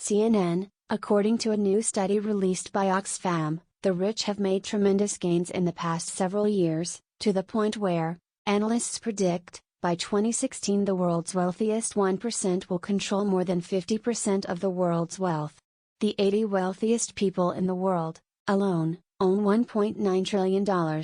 CNN, according to a new study released by Oxfam, the rich have made tremendous gains in the past several years, to the point where, analysts predict, by 2016 the world's wealthiest 1% will control more than 50% of the world's wealth. The 80 wealthiest people in the world, alone, own $1.9 trillion.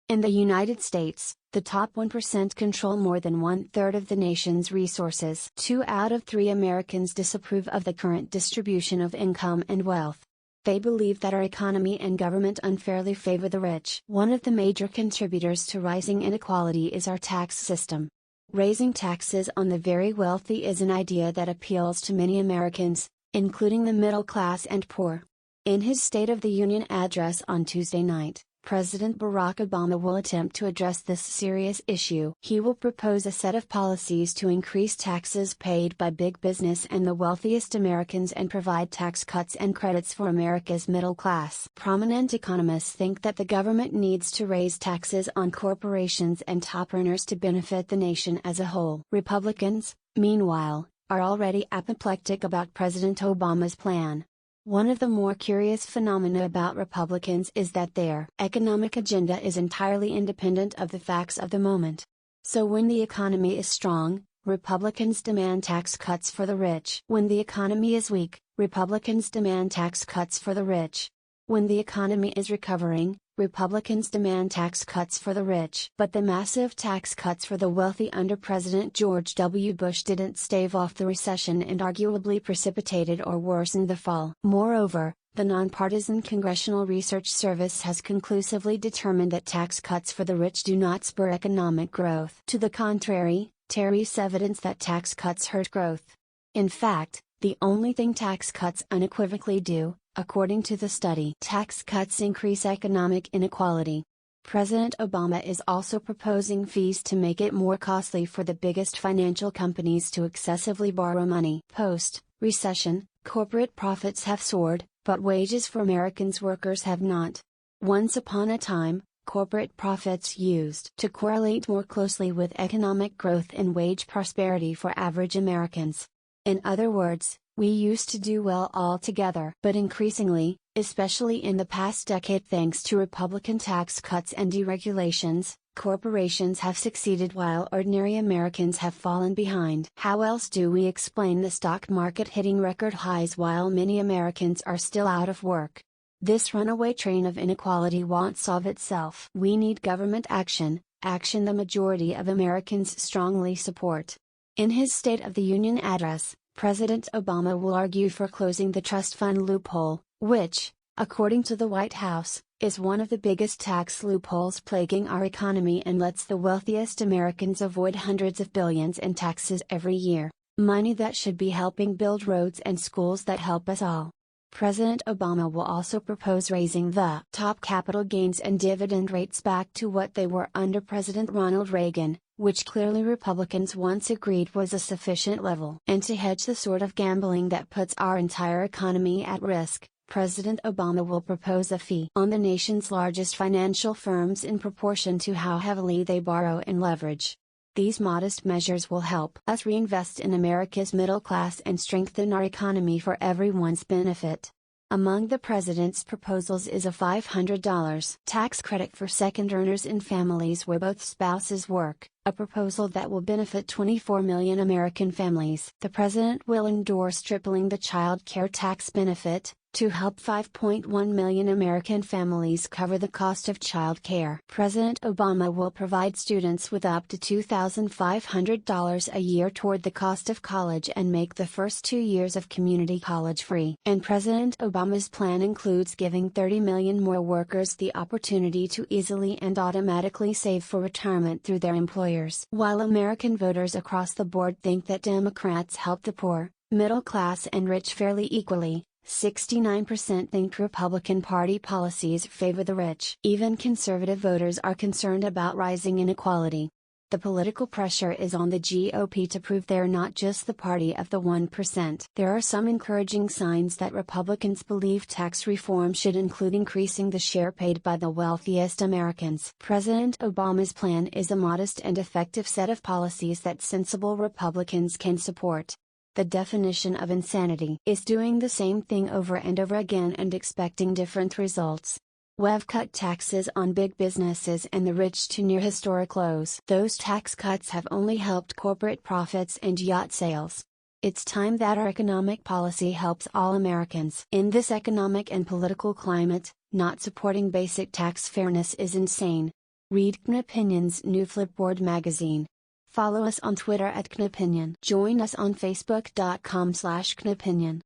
In the United States, the top 1% control more than one-third of the nation's resources. 2 out of 3 Americans disapprove of the current distribution of income and wealth. They believe that our economy and government unfairly favor the rich. One of the major contributors to rising inequality is our tax system. Raising taxes on the very wealthy is an idea that appeals to many Americans, including the middle class and poor. In his State of the Union address on Tuesday night, President Barack Obama will attempt to address this serious issue. He will propose a set of policies to increase taxes paid by big business and the wealthiest Americans and provide tax cuts and credits for America's middle class. Prominent economists think that the government needs to raise taxes on corporations and top earners to benefit the nation as a whole. Republicans, meanwhile, are already apoplectic about President Obama's plan. One of the more curious phenomena about Republicans is that their economic agenda is entirely independent of the facts of the moment. So when the economy is strong, Republicans demand tax cuts for the rich. When the economy is weak, Republicans demand tax cuts for the rich. When the economy is recovering, Republicans demand tax cuts for the rich. But the massive tax cuts for the wealthy under President George W. Bush didn't stave off the recession and arguably precipitated or worsened the fall. Moreover, the nonpartisan Congressional Research Service has conclusively determined that tax cuts for the rich do not spur economic growth. To the contrary, there is evidence that tax cuts hurt growth. In fact, the only thing tax cuts unequivocally do, according to the study, tax cuts increase economic inequality. President Obama is also proposing fees to make it more costly for the biggest financial companies to excessively borrow money. Post-recession, corporate profits have soared, but wages for Americans' workers have not. Once upon a time, corporate profits used to correlate more closely with economic growth and wage prosperity for average Americans. In other words, we used to do well all together. But increasingly, especially in the past decade thanks to Republican tax cuts and deregulations, corporations have succeeded while ordinary Americans have fallen behind. How else do we explain the stock market hitting record highs while many Americans are still out of work? This runaway train of inequality won't solve itself. We need government action, action the majority of Americans strongly support. In his State of the Union address, President Obama will argue for closing the trust fund loophole, which, according to the White House, is one of the biggest tax loopholes plaguing our economy and lets the wealthiest Americans avoid hundreds of billions in taxes every year, money that should be helping build roads and schools that help us all. President Obama will also propose raising the top capital gains and dividend rates back to what they were under President Ronald Reagan, which clearly Republicans once agreed was a sufficient level. And to hedge the sort of gambling that puts our entire economy at risk, President Obama will propose a fee on the nation's largest financial firms in proportion to how heavily they borrow and leverage. These modest measures will help us reinvest in America's middle class and strengthen our economy for everyone's benefit. Among the president's proposals is a $500 tax credit for second earners in families where both spouses work, a proposal that will benefit 24 million American families. The president will endorse tripling the child care tax benefit, to help 5.1 million American families cover the cost of child care. President Obama will provide students with up to $2,500 a year toward the cost of college and make the first 2 years of community college free. And President Obama's plan includes giving 30 million more workers the opportunity to easily and automatically save for retirement through their employers. While American voters across the board think that Democrats help the poor, middle class and rich fairly equally, 69% think Republican Party policies favor the rich. Even conservative voters are concerned about rising inequality. The political pressure is on the GOP to prove they're not just the party of the 1%. There are some encouraging signs that Republicans believe tax reform should include increasing the share paid by the wealthiest Americans. President Obama's plan is a modest and effective set of policies that sensible Republicans can support. The definition of insanity is doing the same thing over and over again and expecting different results. We've cut taxes on big businesses and the rich to near historic lows. Those tax cuts have only helped corporate profits and yacht sales. It's time that our economic policy helps all Americans. In this economic and political climate, not supporting basic tax fairness is insane. Read Knopinion's new Flipboard magazine. Follow us on Twitter @Knopinion. Join us on Facebook.com/Knopinion.